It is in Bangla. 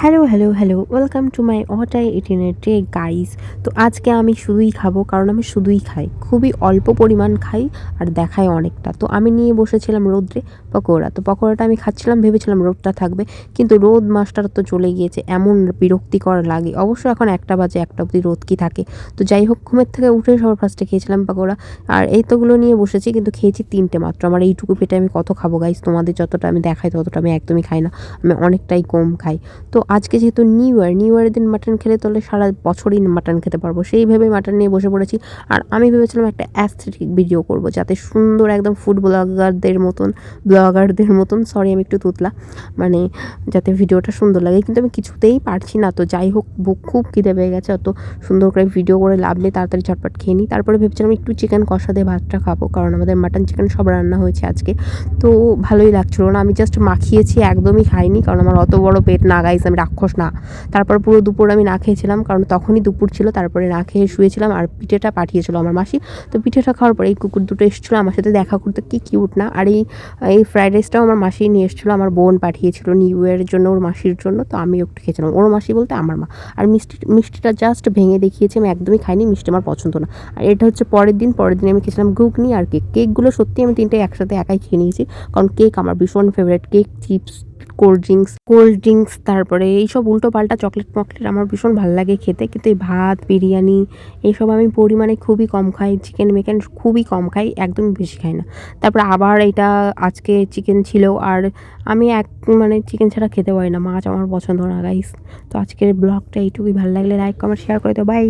Hello, hello, hello. Welcome to my অটাই ইটিনের ডে গাইস। তো আজকে আমি শুধুই খাবো কারণ আমি শুধুই খাই। খুবই অল্প পরিমাণ খাই আর দেখাই অনেকটা। তো আমি নিয়ে বসেছিলাম রোদ্রে পকোড়া। তো পকোড়াটা আমি খাচ্ছিলাম ভেবেছিলাম রোদটা থাকবে। কিন্তু রোদ মাসটার তো চলে গিয়েছে। এমন বিরক্তিকর লাগে। অবশ্য এখন ১টা বাজে ১টা অবধি রোদ কি থাকে। তো যাই হোক ঘুমের থেকে উঠে সবার ফার্স্টে খেয়েছিলাম পকোড়া। আর এইতোগুলো নিয়ে বসেছি কিন্তু খেয়েছি ৩টে মাত্র। আমার এইটুকু পেটে আমি কত খাবো গাইস? তোমাদের যতটা আমি দেখাই ততটা আমি একদমই খাই না। আমি অনেকটাই কম খাই। তো আজকে যেহেতু নিউ ইয়ারের দিন মাটন খেলে তাহলে সারা বছরই মাটন খেতে পারবো সেই ভেবে মাটন নিয়ে বসে পড়েছি। আর আমি ভেবেছিলাম একটা অ্যাস্থেটিক ভিডিও করব যাতে সুন্দর একদম ফুড ব্লগারদের মতন সরি আমি একটু তুতলা মানে যাতে ভিডিওটা সুন্দর লাগে, কিন্তু আমি কিছুতেই পারছি না। তো যাই হোক বুক খুব খিদে পেয়ে গেছে, অত সুন্দর করে ভিডিও করে লাভ নেই, তাড়াতাড়ি চটপট খেয়ে নিই। তারপরে ভেবেছিলাম একটু চিকেন কষা দিয়ে ভাতটা খাবো কারণ আমাদের মাটন চিকেন সব রান্না হয়েছে আজকে। তো ভালোই লাগছিলো না, আমি জাস্ট মাখিয়েছি, একদমই খাইনি কারণ আমার অত বড় পেট না গাইস, আমি রাক্ষস না। তারপর পুরো দুপুর আমি না খেয়েছিলাম কারণ তখনই দুপুর ছিল। তারপরে না খেয়ে শুয়েছিলাম আর পিঠেটা পাঠিয়েছিল আমার মাসি। তো পিঠেটা খাওয়ার পরে এই কুকুর দুটো এসেছিলো আমার সাথে দেখা করতে, কি কিউট না। আর এই ফ্রাইড রাইসটাও আমার মাসি নিয়ে এসেছিলো, আমার বোন পাঠিয়েছিল নিউ ইয়ারের জন্য ওর মাসির জন্য। তো আমি একটু খেয়েছিলাম, ওর মাসি বলতে আমার মা। আর মিষ্টিটা জাস্ট ভেঙে দেখিয়েছি, আমি একদমই খাইনি, মিষ্টি আমার পছন্দ না। আর এটা হচ্ছে পরের দিন আমি খেয়েছিলাম ঘুগনি আর কেকগুলো সত্যি আমি 3টে একসাথে একাই খেয়ে নিয়েছি কারণ কেক আমার ভীষণ favourite. Cake, chips, cold drinks তারপরে এইসব উল্টোপাল্টা চকলেট আমার ভীষণ ভালো লাগে খেতে। কিন্তু এই ভাত, বিরিয়ানি এইসব আমি পরিমাণে খুবই কম খাই। চিকেন খুবই কম খাই, একদমই বেশি খাই না। তারপরে আবার এটা আজকে চিকেন ছিল আর আমি চিকেন ছাড়া খেতে পারি না, মাছ আমার পছন্দ না গাইস। তো আজকের ব্লগটা এইটুকুই, ভালো লাগলে লাইক, কমেন্ট, শেয়ার করে দাও। বাই।